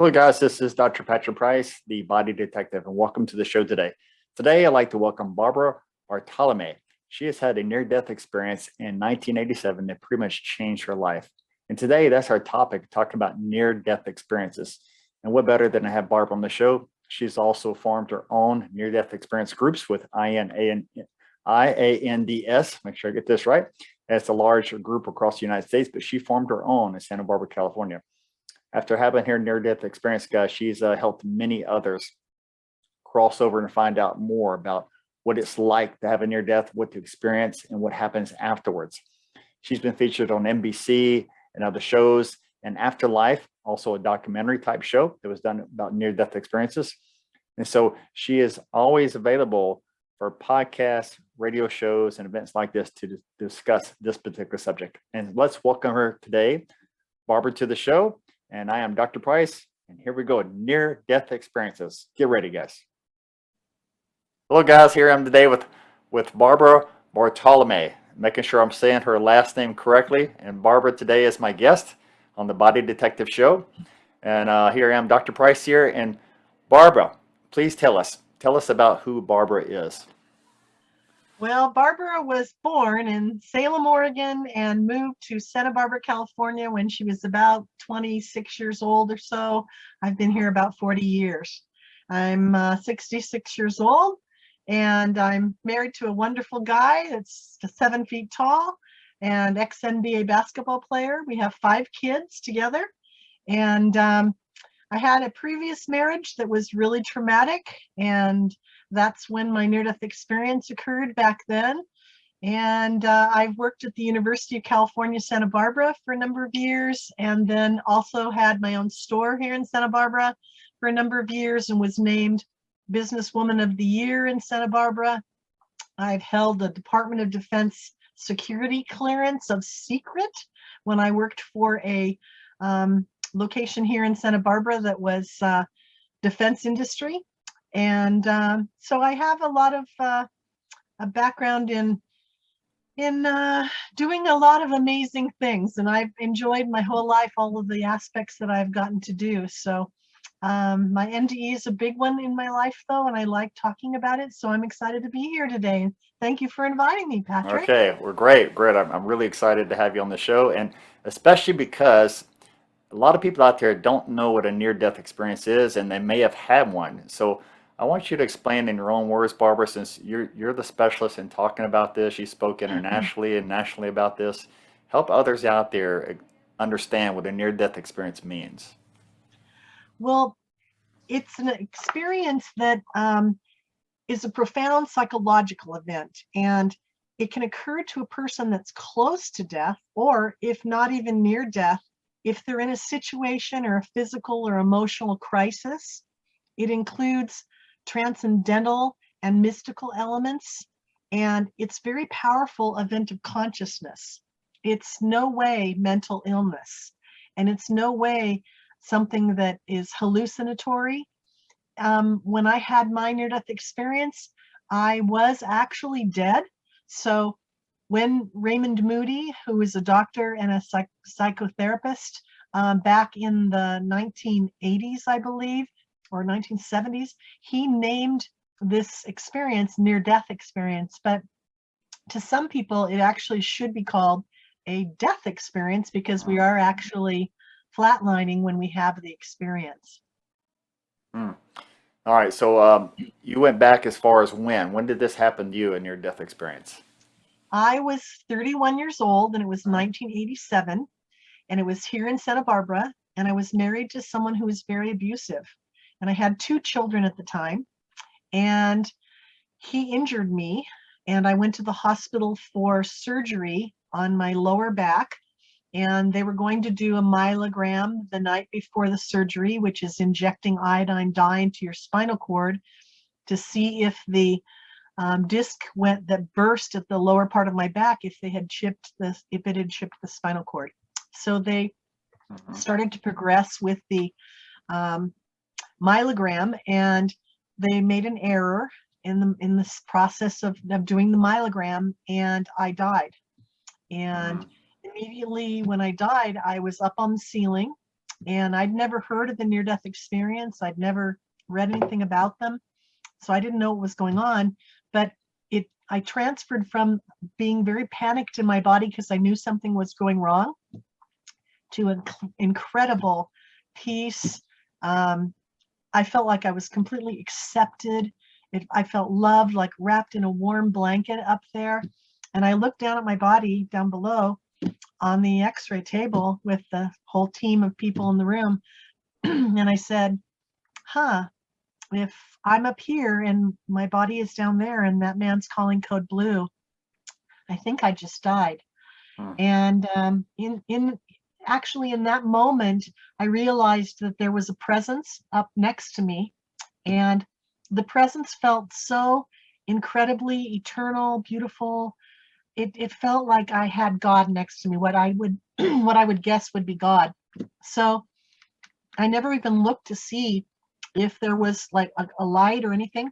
Hello, guys. This is Dr. Patrick Price, the body detective, and welcome to the show today. Today, I'd like to welcome Barbara Bartolome. She has had a near-death experience in 1987 that pretty much changed her life. And today, that's our topic, talking about near-death experiences. And what better than to have Barbara on the show? She's also formed her own near-death experience groups with IANDS, make sure I get this right. It's a large group across the United States, but she formed her own in Santa Barbara, California. After having her near-death experience, guys, she's helped many others cross over and find out more about what it's like to have a near-death, what to experience, and what happens afterwards. She's been featured on NBC and other shows, and Afterlife, also a documentary type show that was done about near-death experiences. And so she is always available for podcasts, radio shows, and events like this to discuss this particular subject. And let's welcome her today, Barbara, to the show. And I am Dr. Price, and here we go, near-death experiences. Get ready, guys. Hello, guys. Here I am today with Barbara Bartolome, making sure I'm saying her last name correctly. And Barbara today is my guest on the Body Detective Show. And here I am, Dr. Price here. And Barbara, please tell us about who Barbara is. Well, Barbara was born in Salem, Oregon, and moved to Santa Barbara, California when she was about 26 years old or so. I've been here about 40 years. I'm 66 years old, and I'm married to a wonderful guy that's 7 feet tall and ex-NBA basketball player. We have 5 kids together, and I had a previous marriage that was really traumatic, and that's when my near-death experience occurred back then. And I've worked at the University of California, Santa Barbara for a number of years, and then also had my own store here in Santa Barbara for a number of years and was named Businesswoman of the Year in Santa Barbara. I've held the Department of Defense security clearance of secret when I worked for a location here in Santa Barbara that was defense industry. And so I have a lot of a background in doing a lot of amazing things, and I've enjoyed my whole life all of the aspects that I've gotten to do. So my NDE is a big one in my life, though, and I like talking about it. So I'm excited to be here today. And thank you for inviting me, Patrick. Okay, we're great. I'm really excited to have you on the show, and especially because a lot of people out there don't know what a near-death experience is, and they may have had one. So I want you to explain in your own words, Barbara, since you're the specialist in talking about this. You spoke internationally and nationally about this. Help others out there understand what a near-death experience means. Well, it's an experience that is a profound psychological event, and it can occur to a person that's close to death, or if not even near death, if they're in a situation or a physical or emotional crisis. It includes transcendental and mystical elements, and it's very powerful event of consciousness. It's no way mental illness, and it's no way something that is hallucinatory. When I had my near-death experience, I was actually dead. So when Raymond Moody, who is a doctor and a psychotherapist back in the 1980s, I believe, or 1970s, he named this experience near-death experience. But to some people, it actually should be called a death experience because we are actually flatlining when we have the experience. All right, so you went back as far as when? When did this happen to you in your death experience? I was 31 years old, and it was 1987, and it was here in Santa Barbara, and I was married to someone who was very abusive. And I had 2 children at the time, and he injured me, and I went to the hospital for surgery on my lower back, and they were going to do a myelogram the night before the surgery, which is injecting iodine dye into your spinal cord to see if the disc that burst at the lower part of my back, if it had chipped the spinal cord. So they started to progress with the myelogram, and they made an error in this process of doing the myelogram, and I died. And immediately when I died, I was up on the ceiling And I'd never heard of the near-death experience. I'd never read anything about them. So I didn't know what was going on, but I transferred from being very panicked in my body because I knew something was going wrong to an incredible peace. I felt like I was completely accepted. I felt loved, like wrapped in a warm blanket up there. And I looked down at my body down below on the x-ray table with the whole team of people in the room. And I said, huh, if I'm up here and my body is down there and that man's calling code blue, I think I just died. And actually in that moment, I realized that there was a presence up next to me, and the presence felt so incredibly eternal, beautiful. It felt like I had God next to me, what I would what I would guess would be God. So I never even looked to see if there was like a light or anything.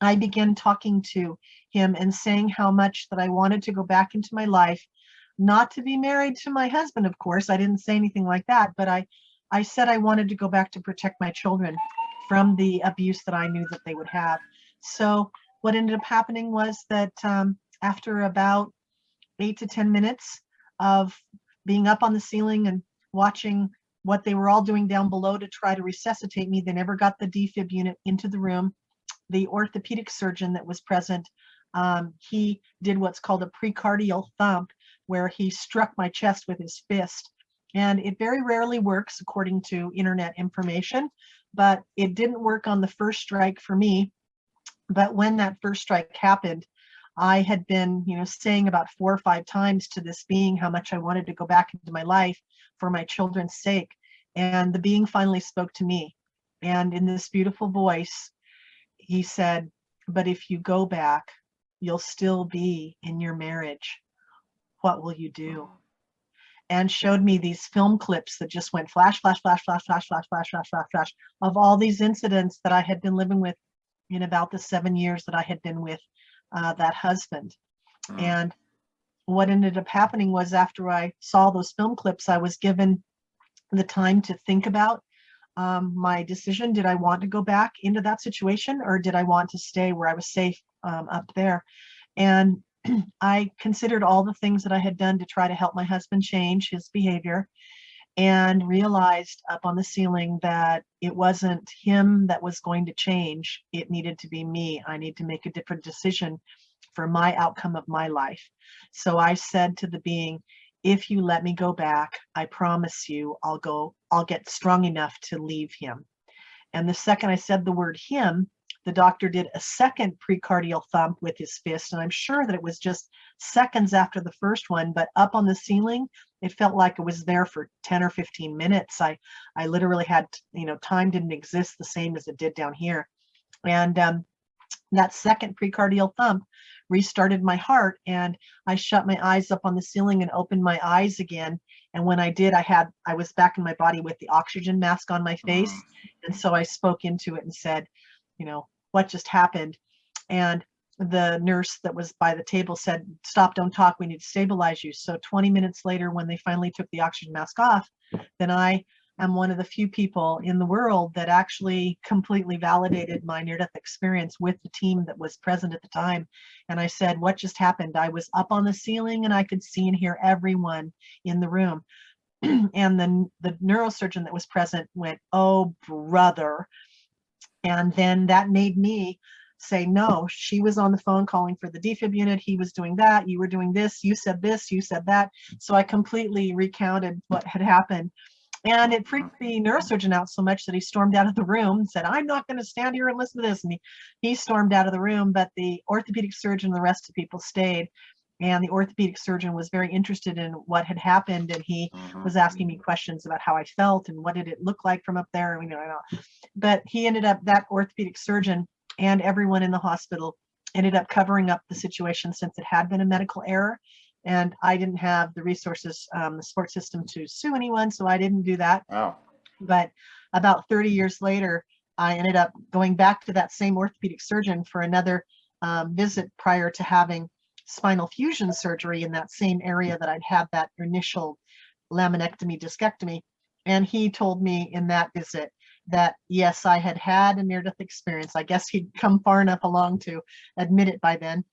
I began talking to him and saying how much that I wanted to go back into my life, not to be married to my husband, of course. I didn't say anything like that, but I said I wanted to go back to protect my children from the abuse that I knew that they would have. So what ended up happening was that after about 8 to 10 minutes of being up on the ceiling and watching what they were all doing down below to try to resuscitate me, they never got the defib unit into the room. The orthopedic surgeon that was present, he did what's called a precardial thump, where he struck my chest with his fist. And it very rarely works according to internet information, but it didn't work on the first strike for me. But when that first strike happened, I had been, saying about 4 or 5 times to this being how much I wanted to go back into my life for my children's sake. And the being finally spoke to me. And in this beautiful voice, he said, but if you go back, you'll still be in your marriage. What will you do? And showed me these film clips that just went flash, flash, flash, flash, flash, flash, flash, flash, flash, flash, of all these incidents that I had been living with in about the 7 years that I had been with that husband. And what ended up happening was, after I saw those film clips, I was given the time to think about my decision. Did I want to go back into that situation, or did I want to stay where I was safe up there? And I considered all the things that I had done to try to help my husband change his behavior, and realized up on the ceiling that it wasn't him that was going to change. It needed to be me. I need to make a different decision for my outcome of my life. So I said to the being, if you let me go back, I promise you I'll get strong enough to leave him. And the second I said the word him, the doctor did a second precardial thump with his fist. And I'm sure that it was just seconds after the first one, but up on the ceiling, it felt like it was there for 10 or 15 minutes. I literally had, time didn't exist the same as it did down here. And that second precardial thump restarted my heart, and I shut my eyes up on the ceiling and opened my eyes again. And when I did, I was back in my body with the oxygen mask on my face. And so I spoke into it and said, what just happened? And the nurse that was by the table said, stop, don't talk, we need to stabilize you. So 20 minutes later, when they finally took the oxygen mask off, then I am one of the few people in the world that actually completely validated my near-death experience with the team that was present at the time. And I said, what just happened? I was up on the ceiling and I could see and hear everyone in the room. And then the neurosurgeon that was present went, oh, brother. And then that made me say, no, she was on the phone calling for the defib unit. He was doing that. You were doing this. You said this. You said that. So I completely recounted what had happened. And it freaked the neurosurgeon out so much that he stormed out of the room and said, I'm not going to stand here and listen to this. And he stormed out of the room, but the orthopedic surgeon and the rest of the people stayed. And the orthopedic surgeon was very interested in what had happened. And he was asking me questions about how I felt and what did it look like from up there. But he ended up, that orthopedic surgeon and everyone in the hospital ended up covering up the situation, since it had been a medical error. And I didn't have the resources, the support system to sue anyone, so I didn't do that. Wow. But about 30 years later, I ended up going back to that same orthopedic surgeon for another visit prior to having spinal fusion surgery in that same area that I'd had that initial laminectomy, discectomy. And he told me in that visit that, yes, I had had a near-death experience. I guess he'd come far enough along to admit it by then.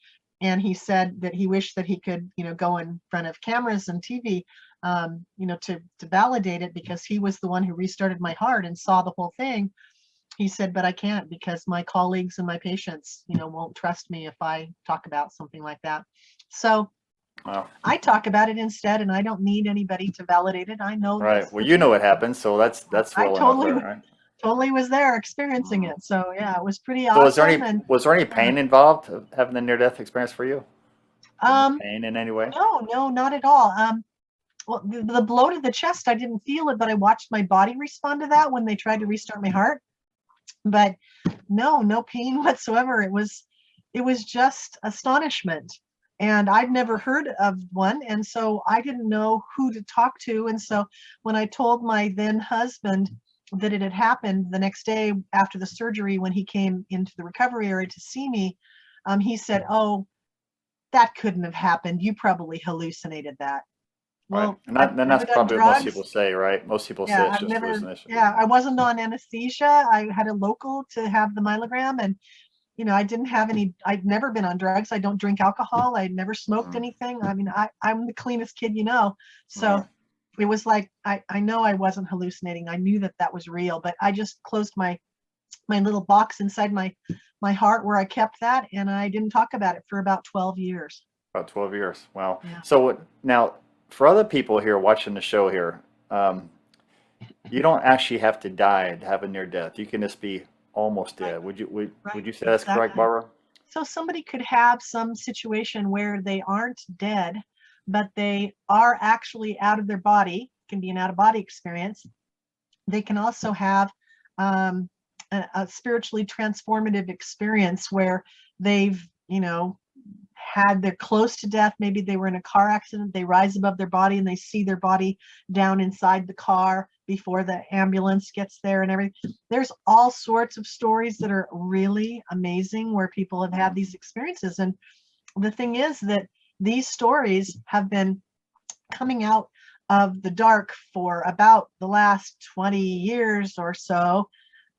And he said that he wished that he could, go in front of cameras and TV, to validate it, because he was the one who restarted my heart and saw the whole thing. He said, but I can't, because my colleagues and my patients, won't trust me if I talk about something like that. So Wow. I talk about it instead, and I don't need anybody to validate it. I know. Right. Well, you know what happened, so that's I real enough there, totally, right? totally was there experiencing it. So yeah, it was pretty So awesome. And was there any pain involved of having the near-death experience for you? Any um, pain in any way? no, not at all. Well, the blow to the chest, I didn't feel it, but I watched my body respond to that when they tried to restart my heart. But no pain whatsoever. It was just astonishment. And I'd never heard of one. And so I didn't know who to talk to. And so when I told my then husband that it had happened the next day after the surgery, when he came into the recovery area to see me, he said, "Oh, that couldn't have happened. You probably hallucinated that." Right. Well, And I've then never that's done probably what most people drugs. say, right? Most people say Yeah, it's I've just never, hallucination. yeah, I wasn't on anesthesia. I had a local to have the myelogram, and I didn't have any, I'd never been on drugs. I don't drink alcohol. I'd never smoked Mm. anything. I mean, I'm the cleanest kid you know. So Right. it was like, I know I wasn't hallucinating. I knew that that was real, but I just closed my little box inside my heart where I kept that, and I didn't talk about it for about 12 years. About 12 years. Wow. Yeah. Now, for other people here watching the show here, um, you don't actually have to die to have a near death. You can just be almost Right, dead. right, Would you say that's correct, exactly. Barbara? So somebody could have some situation where they aren't dead, but they are actually out of their body, can be an out of body experience. They can also have um, a spiritually transformative experience where they've, they're close to death. Maybe they were in a car accident. They rise above their body and they see their body down inside the car before the ambulance gets there and everything. There's all sorts of stories that are really amazing where people have had these experiences. And the thing is that these stories have been coming out of the dark for about the last 20 years or so,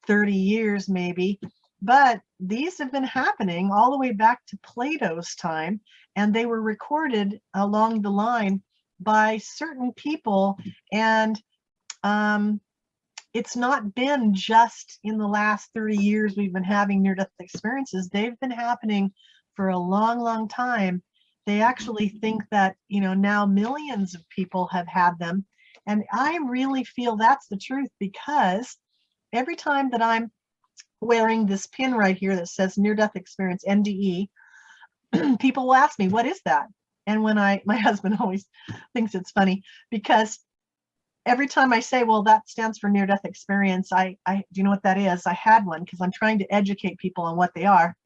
30 years maybe. But these have been happening all the way back to Plato's time, and they were recorded along the line by certain people. And um, it's not been just in the last 30 years we've been having near-death experiences. They've been happening for a long, long time. They actually think that, now millions of people have had them. And I really feel that's the truth, because every time that I'm wearing this pin right here that says near-death experience, NDE, people will ask me, what is that? And when my husband always thinks it's funny, because every time I say, well, that stands for near-death experience, I do you know what that is? I had one, because I'm trying to educate people on what they are.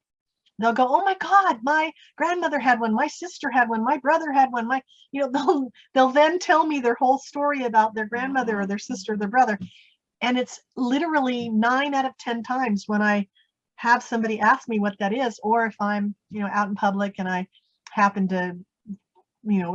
They'll go, oh my God, my grandmother had one, my sister had one, my brother had one, they'll then tell me their whole story about their grandmother or their sister or their brother. And it's literally 9 out of 10 times when I have somebody ask me what that is, or if I'm, out in public and I happen to,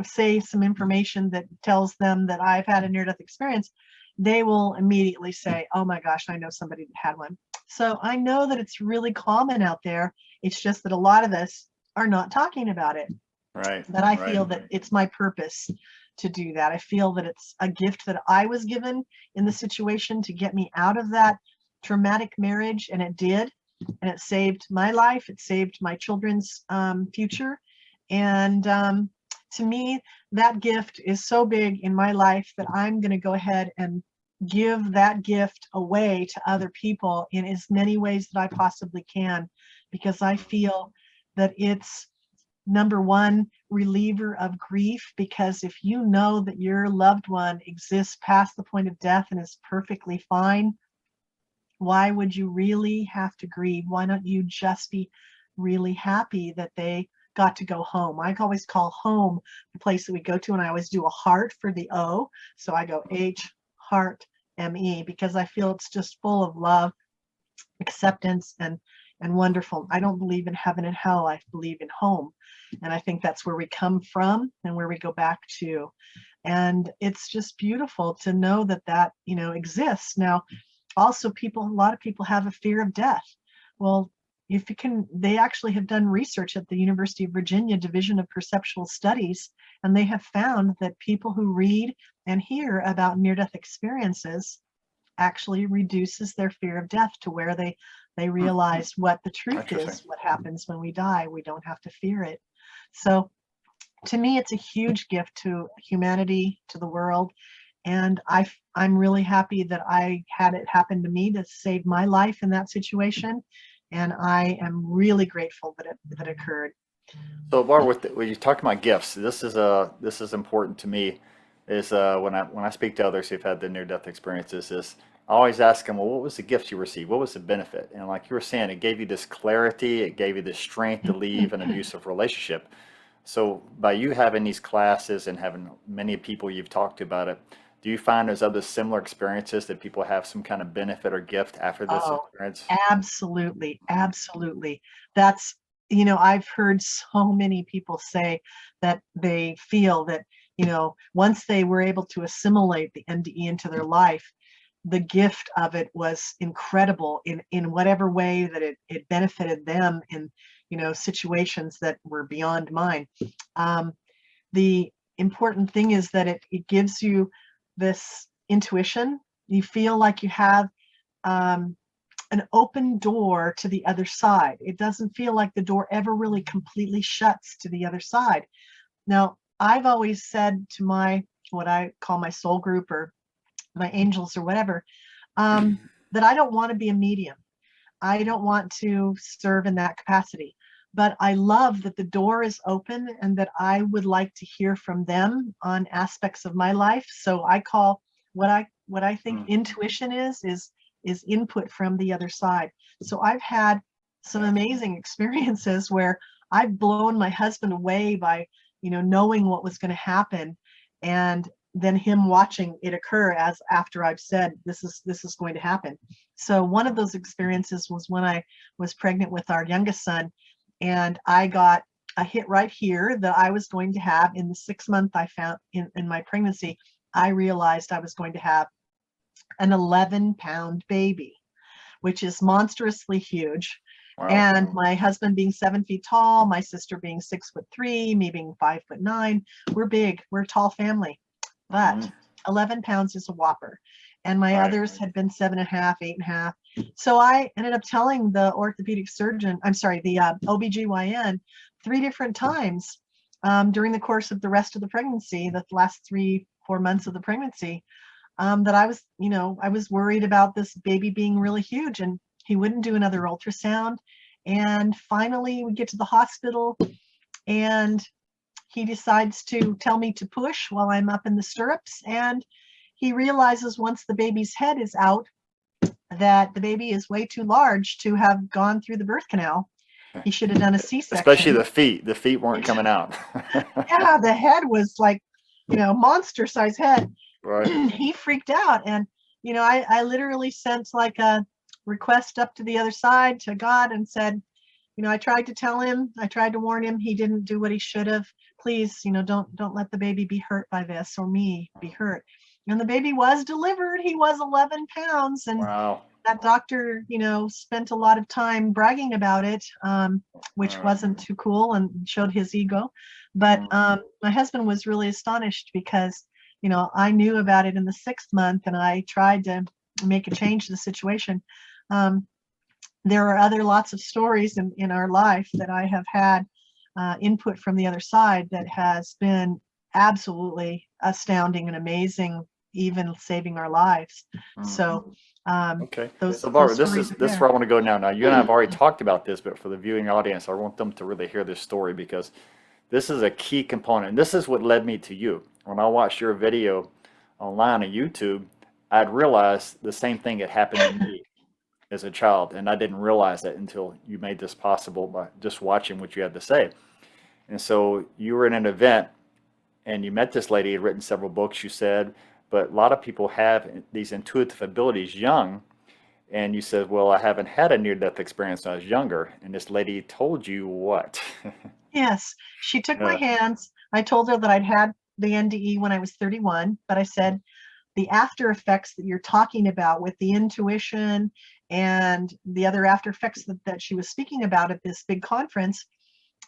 say some information that tells them that I've had a near-death experience, they will immediately say, oh my gosh, I know somebody that had one. So I know that it's really common out there. It's just that a lot of us are not talking about it. Right. But I Right. feel that it's my purpose to do that. I feel that it's a gift that I was given in the situation to get me out of that traumatic marriage, and it did. And it saved my life. It saved my children's future. And to me, that gift is so big in my life that I'm going to go ahead and give that gift away to other people in as many ways that I possibly can, because I feel that it's, number one, reliever of grief. Because if you know that your loved one exists past the point of death and is perfectly fine, why would you really have to grieve? Why don't you just be really happy that they got to go home? I always call home the place that we go to, and I always do a heart for the O. So I go H, heart, ME, because I feel it's just full of love, acceptance, and wonderful. I don't believe in heaven and hell. I believe in home. And I think that's where we come from and where we go back to. And it's just beautiful to know that that, exists. Now, also a lot of people have a fear of death. Well, if you can, they actually have done research at the University of Virginia Division of Perceptual Studies, and they have found that people who read and hear about near-death experiences actually reduces their fear of death to where they realize what the truth Interesting. is, what happens when we die. We don't have to fear it. So to me, it's a huge gift to humanity, to the world. And I'm really happy that I had it happen to me to save my life in that situation. And I am really grateful that it occurred. So, Barbara, when you talk about gifts, this is important to me. Is when I speak to others who've had the near-death experiences, is I always ask them, well, what was the gift you received? What was the benefit? And like you were saying, it gave you this clarity, it gave you this strength to leave an abusive relationship. So, by you having these classes and having many people you've talked to about it, do you find there's other similar experiences that people have some kind of benefit or gift after this Oh, experience? absolutely, absolutely. That's, I've heard so many people say that they feel that, once they were able to assimilate the NDE into their life, the gift of it was incredible in whatever way that it benefited them in, situations that were beyond mine. The important thing is that it gives you this intuition. You feel like you have um, an open door to the other side. It doesn't feel like the door ever really completely shuts to the other side. Now, I've always said to what I call my soul group or my angels or whatever, that I don't want to be a medium. I don't want to serve in that capacity. But I love that the door is open and that I would like to hear from them on aspects of my life. So I call what I think intuition is input from the other side. So I've had some amazing experiences where I've blown my husband away by, knowing what was going to happen, and then him watching it occur as after I've said this is going to happen. So one of those experiences was when I was pregnant with our youngest son, and I got a hit right here that I was going to have in the 6th month I found in my pregnancy. I realized I was going to have an 11-pound baby, which is monstrously huge. Wow. And my husband being 7 feet tall, my sister being 6'3", me being 5'9", we're big, we're a tall family. But 11 pounds is a whopper. And my others had been 7.5, 8.5. So I ended up telling the orthopedic surgeon, the OBGYN, 3 different times during the course of the rest of the pregnancy, the last 3-4 months of the pregnancy, that I was worried about this baby being really huge, and he wouldn't do another ultrasound. And finally we get to the hospital and he decides to tell me to push while I'm up in the stirrups, and he realizes once the baby's head is out that the baby is way too large to have gone through the birth canal. He should have done a C-section. Especially the feet. The feet weren't coming out. Yeah, the head was like, monster size head. Right. He freaked out, and I literally sent like a request up to the other side to God and said, I tried to tell him, I tried to warn him, he didn't do what he should have. Please, don't let the baby be hurt by this, or me be hurt. And the baby was delivered. He was 11 pounds, and Wow. that doctor, spent a lot of time bragging about it, which wasn't too cool and showed his ego. But my husband was really astonished because, I knew about it in the 6th month, and I tried to make a change to the situation. There are other lots of stories in our life that I have had input from the other side that has been absolutely astounding and amazing, even saving our lives. So Okay. those So Barbara, this stories is are this is there. where I want to go now. Now you and I have already talked about this, but for the viewing audience, I want them to really hear this story because this is a key component. This is what led me to you. When I watched your video online on YouTube, I'd realized the same thing had happened to me as a child, and I didn't realize it until you made this possible by just watching what you had to say. And so you were in an event and you met this lady, had written several books, you said, but a lot of people have these intuitive abilities young. And you said, well, I haven't had a near-death experience when I was younger. And this lady told you what? Yes, she took my Yeah. hands. I told her that I'd had the NDE when I was 31, but I said, the after effects that you're talking about with the intuition and the other after effects that she was speaking about at this big conference,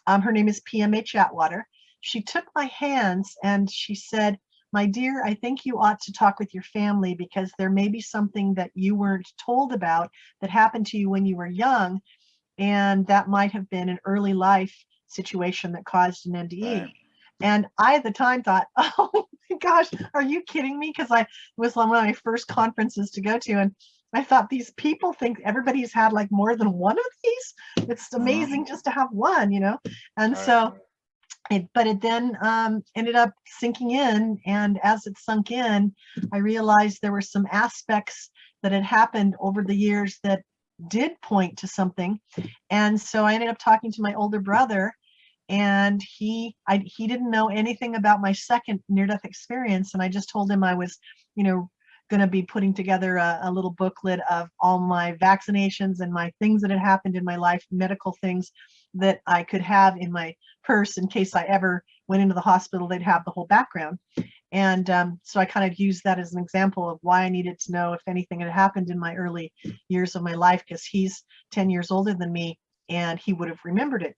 her name is PMH Atwater. She took my hands and she said, my dear, I think you ought to talk with your family because there may be something that you weren't told about that happened to you when you were young, and that might have been an early life situation that caused an NDE. Right. And I at the time thought, oh my gosh, are you kidding me? Because I was one of my first conferences to go to, and I thought these people think everybody's had like more than one of these. It's amazing just to have one, you know. And Right. so it then ended up sinking in, and as it sunk in, I realized there were some aspects that had happened over the years that did point to something. And so I ended up talking to my older brother, and he didn't know anything about my second near-death experience, and I just told him I was, you know, going to be putting together a little booklet of all my vaccinations and my things that had happened in my life, medical things that I could have in my purse in case I ever went into the hospital. They'd have the whole background. And so I kind of used that as an example of why I needed to know if anything had happened in my early years of my life, because he's 10 years older than me and he would have remembered it.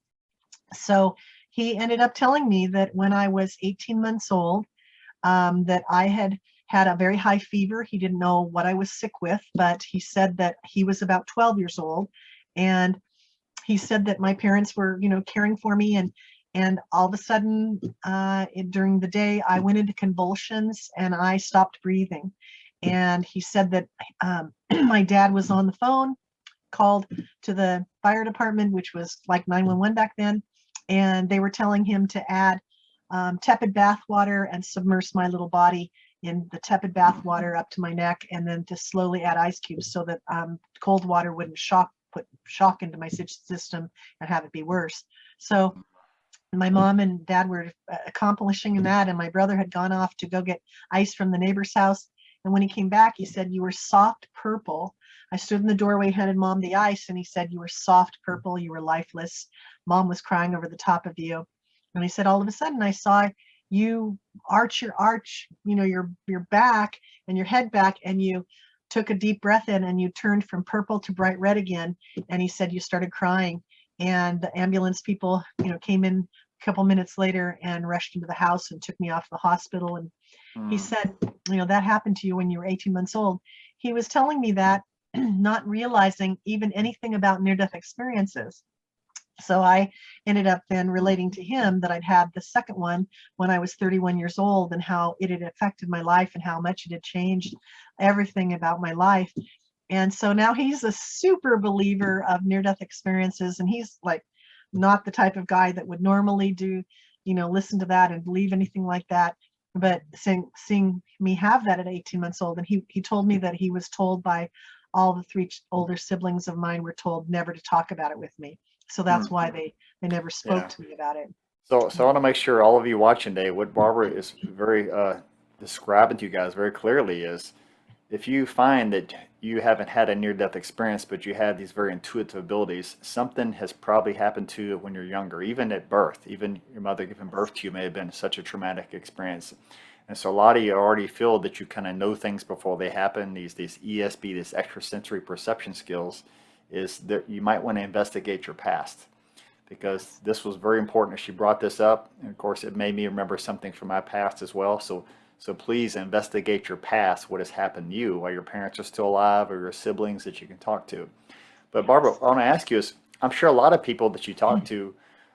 So he ended up telling me that when I was 18 months old, that I had had a very high fever. He didn't know what I was sick with, but he said that he was about 12 years old. And he said that my parents were, you know, caring for me, and all of a sudden during the day, I went into convulsions and I stopped breathing. And he said that my dad was on the phone, called to the fire department, which was like 911 back then, and they were telling him to add tepid bath water and submerge my little body in the tepid bath water up to my neck, and then to slowly add ice cubes so that cold water wouldn't put shock into my system and have it be worse. So my mom and dad were accomplishing that, and my brother had gone off to go get ice from the neighbor's house. And when he came back, he said, you were soft purple. I stood in the doorway, handed Mom the ice, and he said, you were soft purple, you were lifeless. Mom was crying over the top of you. And he said, all of a sudden I saw you arch, you know, your back and your head back, and you took a deep breath in and you turned from purple to bright red again. And he said, you started crying. And the ambulance people, you know, came in a couple minutes later and rushed into the house and took me off to the hospital. And he said, you know, that happened to you when you were 18 months old. He was telling me that, not realizing even anything about near-death experiences. So I ended up then relating to him that I'd had the second one when I was 31 years old, and how it had affected my life and how much it had changed everything about my life. And so now he's a super believer of near-death experiences, and he's like not the type of guy that would normally do, you know, listen to that and believe anything like that. But seeing me have that at 18 months old, and he told me that he was told by all the three older siblings of mine were told never to talk about it with me. So that's why they never spoke to me about it. So I want to make sure all of you watching today, what Barbara is very describing to you guys very clearly is, if you find that you haven't had a near-death experience, but you have these very intuitive abilities, something has probably happened to you when you're younger, even at birth. Even your mother giving birth to you may have been such a traumatic experience. And so a lot of you already feel that you kind of know things before they happen. These ESP, these extrasensory perception skills, is that you might want to investigate your past, because this was very important as she brought this up. And of course, it made me remember something from my past as well. So please investigate your past, what has happened to you while your parents are still alive, or your siblings that you can talk to. But Barbara, what I want to ask you is, I'm sure a lot of people that you talk to,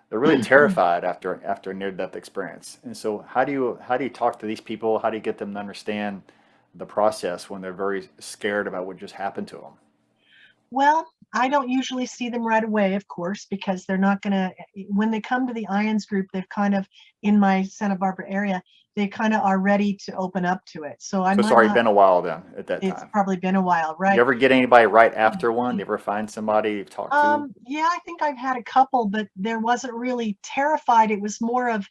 they're really terrified after a near-death experience. And so how do you talk to these people? How do you get them to understand the process when they're very scared about what just happened to them? Well, I don't usually see them right away, of course, because they're not going to, when they come to the IONS group, they've kind of, in my Santa Barbara area, they kind of are ready to open up to it. So I So it's might already not, been a while then at that it's time. probably been a while, You right? ever get anybody right after one? You ever find somebody you've talked to? Yeah, I think I've had a couple, but there wasn't really terrified. It was more of,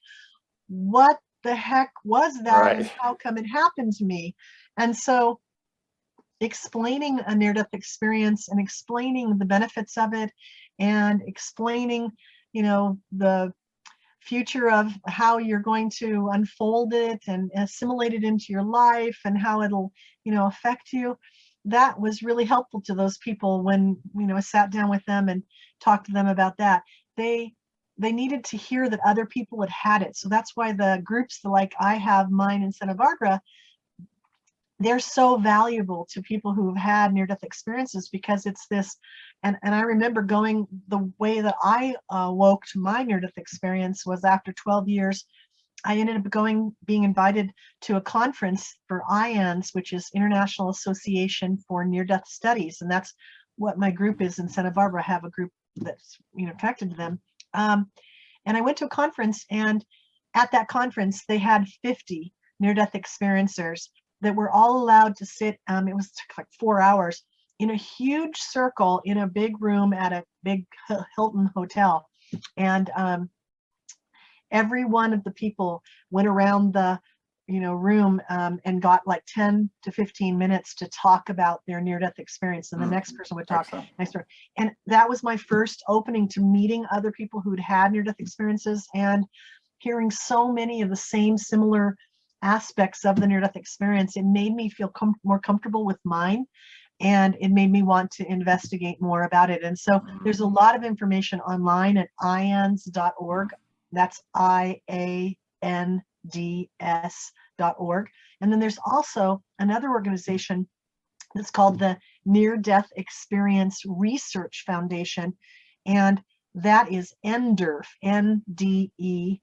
what the heck was that, and Right. how come it happened to me? And so explaining a near-death experience and explaining the benefits of it, and explaining, you know, the future of how you're going to unfold it and assimilate it into your life and how it'll, affect you. That was really helpful to those people when, I sat down with them and talked to them about that. They needed to hear that other people had it. So that's why the groups like I have mine in Santa Barbara, they're so valuable to people who have had near-death experiences, because it's this, and I remember going, the way that I woke to my near-death experience was after 12 years, I ended up being invited to a conference for IANS, which is International Association for Near-Death Studies. And that's what my group is in Santa Barbara. I have a group that's, connected to them. And I went to a conference, and at that conference, they had 50 near-death experiencers that were all allowed to sit, it was like 4 hours, in a huge circle in a big room at a big Hilton hotel. And every one of the people went around the room and got like 10 to 15 minutes to talk about their near-death experience, and the next person would talk. And that was my first opening to meeting other people who'd had near-death experiences and hearing so many of the same similar aspects of the near-death experience. It made me feel more comfortable with mine, and it made me want to investigate more about it. And so there's a lot of information online at ians.org. That's IANDS.org. And then there's also another organization that's called the Near-Death Experience Research Foundation, and that is NDERF, NDERF,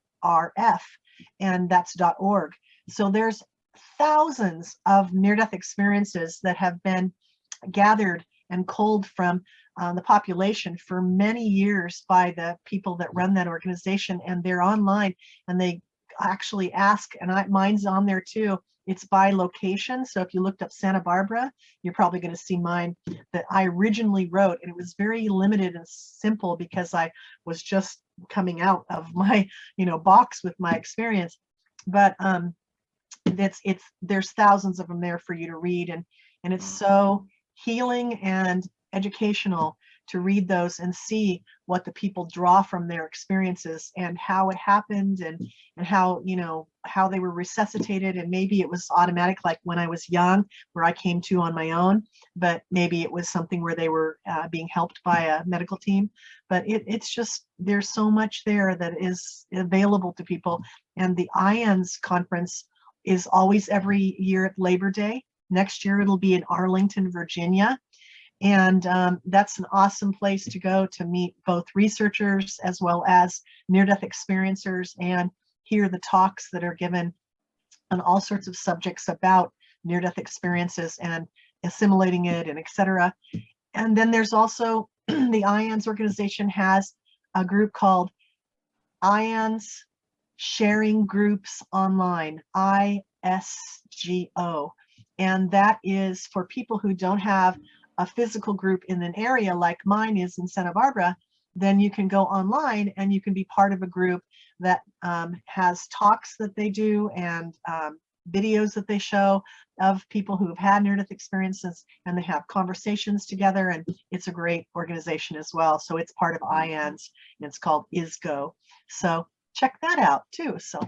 and that's .org. So there's thousands of near-death experiences that have been gathered and culled from the population for many years by the people that run that organization, and they're online, and they actually ask, and mine's on there too. It's by location. So if you looked up Santa Barbara, you're probably going to see mine that I originally wrote, and it was very limited and simple because I was just coming out of my box with my experience. But there's thousands of them there for you to read, and it's so healing and educational to read those and see what the people draw from their experiences and how it happened, and how how they were resuscitated. And maybe it was automatic, like when I was young, where I came to on my own, but maybe it was something where they were being helped by a medical team. But it's just, there's so much there that is available to people. And the IANS conference is always every year at Labor Day. Next year it'll be in Arlington, Virginia. And that's an awesome place to go to meet both researchers as well as near-death experiencers and hear the talks that are given on all sorts of subjects about near-death experiences and assimilating it, and etc. And then there's also the IANS organization has a group called IANS Sharing Groups Online, ISGO. And that is for people who don't have a physical group in an area like mine is in Santa Barbara. Then you can go online and you can be part of a group that has talks that they do and videos that they show of people who have had near-death experiences, and they have conversations together, and it's a great organization as well. So it's part of IANS, and it's called ISGO. So check that out too. So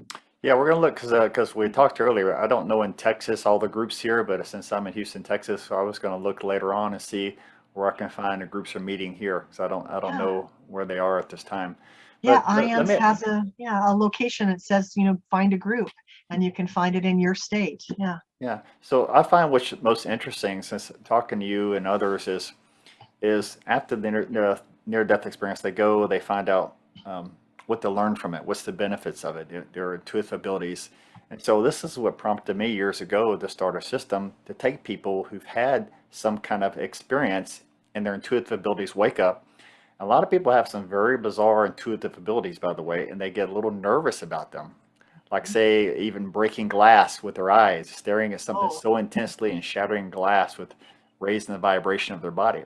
yeah, we're gonna look because we talked earlier. I don't know in Texas all the groups here, but since I'm in Houston, Texas, so I was gonna look later on and see where I can find the groups are meeting here, because I don't know where they are at this time. Yeah, But let IANS me, has a location. It says find a group, and you can find it in your state. yeah. So I find what's most interesting, since talking to you and others, is after the near-death experience, they find out what to learn from it, what's the benefits of it, their intuitive abilities. And so this is what prompted me years ago to start a system to take people who've had some kind of experience and their intuitive abilities wake up. A lot of people have some very bizarre intuitive abilities, by the way, and they get a little nervous about them. Like, say, even breaking glass with their eyes, staring at something so intensely and shattering glass with raising the vibration of their body.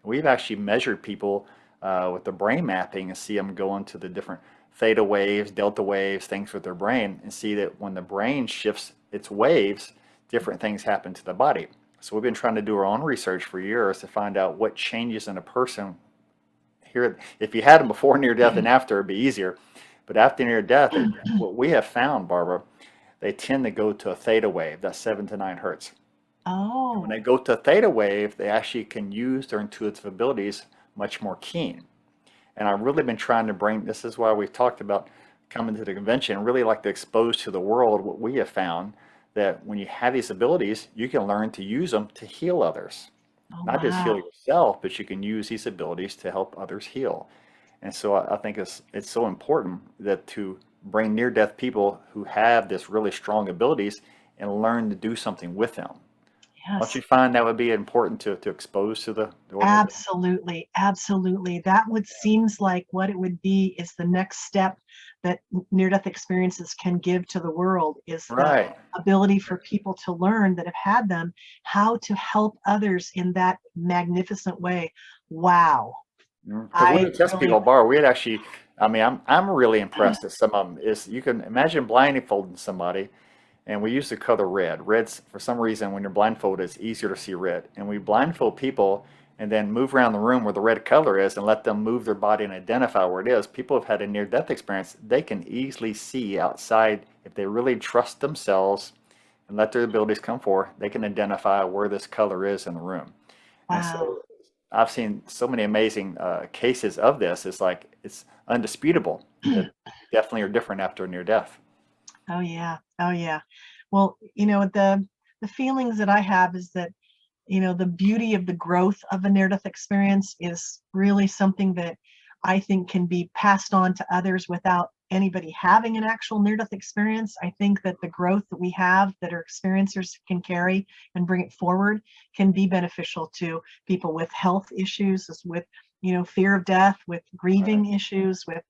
We've actually measured people with the brain mapping and see them go into the different theta waves, delta waves, things with their brain, and see that when the brain shifts its waves, different things happen to the body. So we've been trying to do our own research for years to find out what changes in a person. Here, if you had them before near death and after, it'd be easier. But after near death, what we have found, Barbara, they tend to go to a theta wave, that's 7 to 9 hertz. And when Oh, they go to a theta wave, they actually can use their intuitive abilities much more keen. And I've really been trying to bring, this is why we talked about coming to the convention, really like to expose to the world what we have found, that when you have these abilities, you can learn to use them to heal others. oh, Not just heal wow. yourself, but you can use these abilities to help others heal. And so I think it's so important that to bring near-death people who have this really strong abilities and learn to do something with them. Don't Yes. you find that would be important to expose to the organization? Absolutely, absolutely. That would seems like what it would be is the next step that near-death experiences can give to the world is the Right. ability for people to learn that have had them how to help others in that magnificent way. Wow. Because we I would test people really, at bar. We had actually, I mean, I'm really impressed at some of them. Is you can imagine blindfolding somebody, and we use the color red. Red's for some reason when you're blindfolded, it's easier to see red. And we blindfold people and then move around the room where the red color is and let them move their body and identify where it is. People have had a near-death experience. They can easily see outside if they really trust themselves and let their abilities come forth. They can identify where this color is in the room. And wow. so I've seen so many amazing cases of this. It's like it's undisputable that you definitely are different after near death. Oh yeah. Oh yeah. Well, the feelings that I have is that the beauty of the growth of a near-death experience is really something that I think can be passed on to others without anybody having an actual near-death experience. I think that the growth that we have that our experiencers can carry and bring it forward can be beneficial to people with health issues, as with fear of death, with Right. grieving issues, with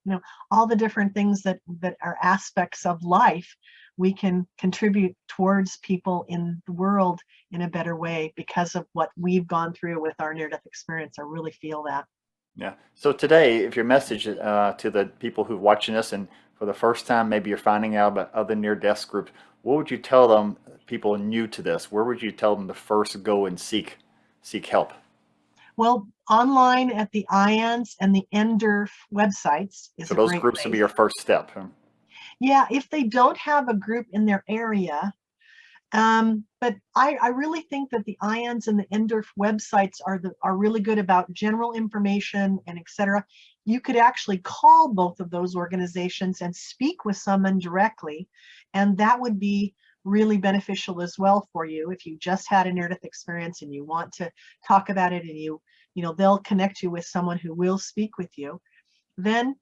all the different things that are aspects of life. We can contribute towards people in the world in a better way because of what we've gone through with our near-death experience. I really feel that. Yeah. So today, if your message to the people who are watching this and for the first time, maybe you're finding out about other near-death groups, what would you tell them, people new to this? Where would you tell them to first go and seek help? Well, online at the IANS and the NDERF websites is So a those great groups would be place. your first step. Huh? Yeah, if they don't have a group in their area, but I really think that the IANS and the NDERF websites are really good about general information and etc. You could actually call both of those organizations and speak with someone directly, and that would be really beneficial as well for you if you just had a near-death experience and you want to talk about it, and they'll connect you with someone who will speak with you. Then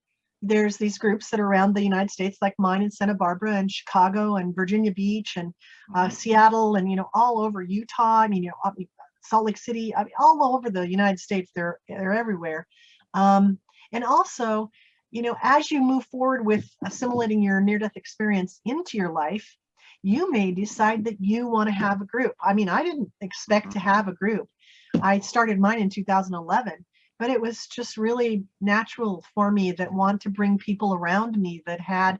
there's these groups that are around the United States, like mine in Santa Barbara and Chicago and Virginia Beach and Mhm. Seattle, and all over Utah. I mean, Salt Lake City, I mean, all over the United States. They're everywhere. Um, and also, as you move forward with assimilating your near-death experience into your life, you may decide that you want to have a group. I mean, I didn't expect to have a group. I started mine in 2011, but it was just really natural for me that want to bring people around me that had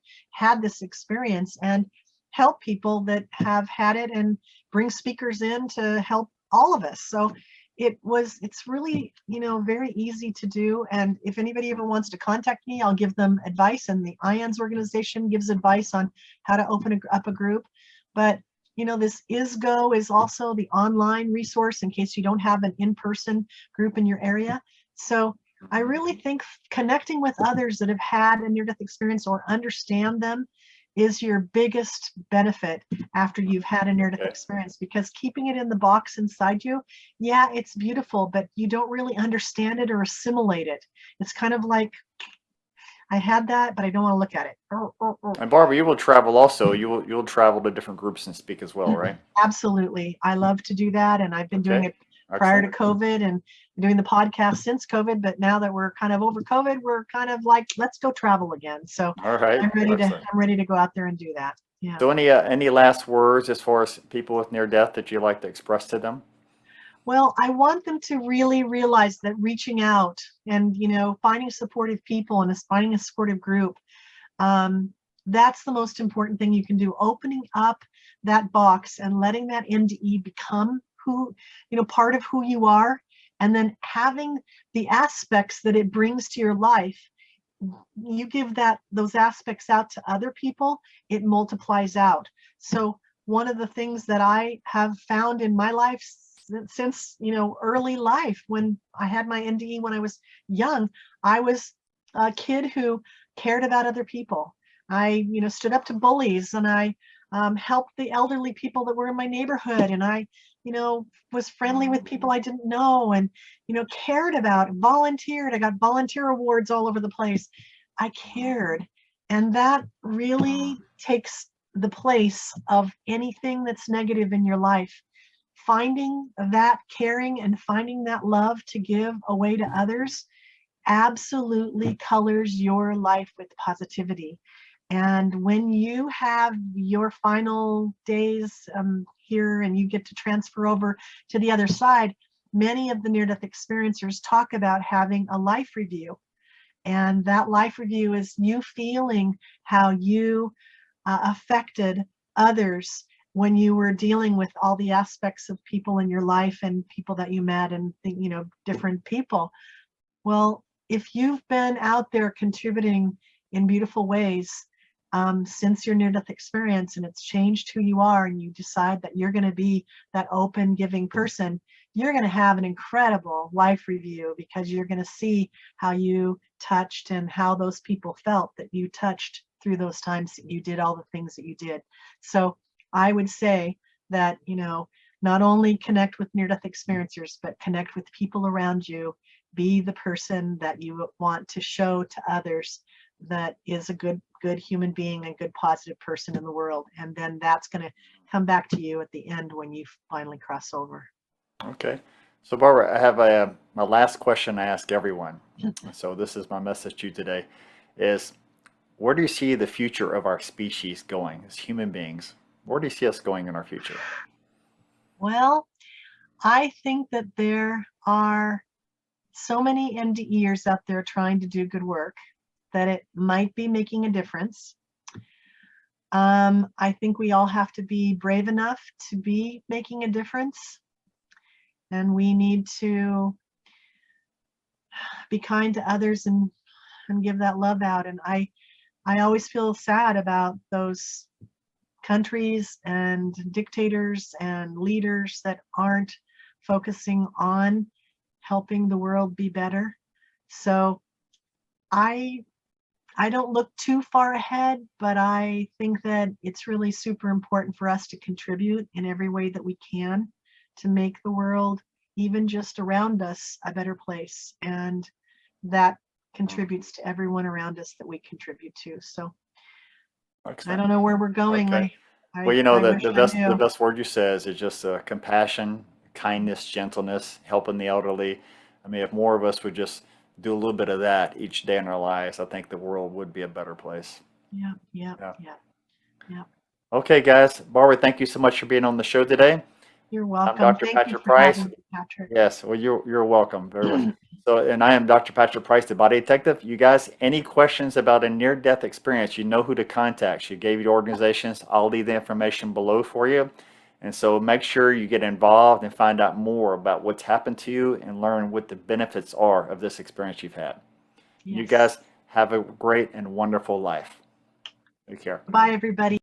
this experience and help people that have had it and bring speakers in to help all of us. So it's really very easy to do, and if anybody ever wants to contact me, I'll give them advice, and the IANS organization gives advice on how to open up a group. But this ISGO is also the online resource in case you don't have an in-person group in your area. So I really think connecting with others that have had a near-death experience or understand them is your biggest benefit after you've had a near-death Okay. experience, because keeping it in the box inside you, yeah, it's beautiful, but you don't really understand it or assimilate it. It's kind of like, I had that, but I don't want to look at it. And Barbara, you will travel also. You'll travel to different groups and speak as well, right? Absolutely. I love to do that. And I've been doing Okay. it prior to Excellent. COVID and doing the podcast since COVID. But now that we're kind of over COVID, we're kind of like, let's go travel again. So All right. Excellent. I'm ready to go out there and do that. Yeah. So any last words as far as people with near death that you like to express to them? Well, I want them to really realize that reaching out and, finding supportive people and finding a supportive group, that's the most important thing you can do. Opening up that box and letting that NDE become part of who you are, and then having the aspects that it brings to your life you give those aspects out to other people, it multiplies out. So one of the things that I have found in my life since, early life, when I had my NDE when I was young, I was a kid who cared about other people. I, stood up to bullies, and I helped the elderly people that were in my neighborhood, and I, was friendly with people I didn't know, and, cared about, volunteered. I got volunteer awards all over the place. I cared. And that really takes the place of anything that's negative in your life. Finding that caring and finding that love to give away to others absolutely colors your life with positivity. And when you have your final days here and you get to transfer over to the other side, many of the near-death experiencers talk about having a life review. And that life review is you feeling how you affected others when you were dealing with all the aspects of people in your life and people that you met and, different people. Well, if you've been out there contributing in beautiful ways since your near-death experience, and it's changed who you are, and you decide that you're going to be that open, giving person, you're going to have an incredible life review, because you're going to see how you touched and how those people felt that you touched through those times that you did all the things that you did. So I would say that, not only connect with near-death experiencers, but connect with people around you. Be the person that you want to show to others that is a good human being, a good positive person in the world. And then that's going to come back to you at the end when you finally cross over. Okay. So Barbara, I have my last question I ask everyone. So this is my message to you today is, where do you see the future of our species going as human beings? Where do you see us going in our future? Well, I think that there are so many NDEers out there trying to do good work that it might be making a difference. I think we all have to be brave enough to be making a difference, and we need to be kind to others and give that love out. And I always feel sad about those countries and dictators and leaders that aren't focusing on helping the world be better. So I don't look too far ahead, but I think that it's really super important for us to contribute in every way that we can to make the world, even just around us, a better place. And that contributes to everyone around us that we contribute to. So I don't know where we're going. Okay. I Well, wish I the knew. best word you says is just compassion, kindness, gentleness, helping the elderly. I mean, if more of us would just do a little bit of that each day in our lives, I think the world would be a better place. Yeah, yeah, Yeah. yeah, yeah. Okay, guys. Barbara, thank you so much for being on the show today. You're I'm welcome. Dr. Thank you Patrick for Price. having me, Patrick. Yes, well, you're welcome. Very much. So, and I am Dr. Patrick Price, the body detective. You guys, any questions about a near-death experience, you know who to contact. She gave you the organizations. I'll leave the information below for you. And so make sure you get involved and find out more about what's happened to you and learn what the benefits are of this experience you've had. You Yes. guys have a great and wonderful life. Take care. Bye, everybody.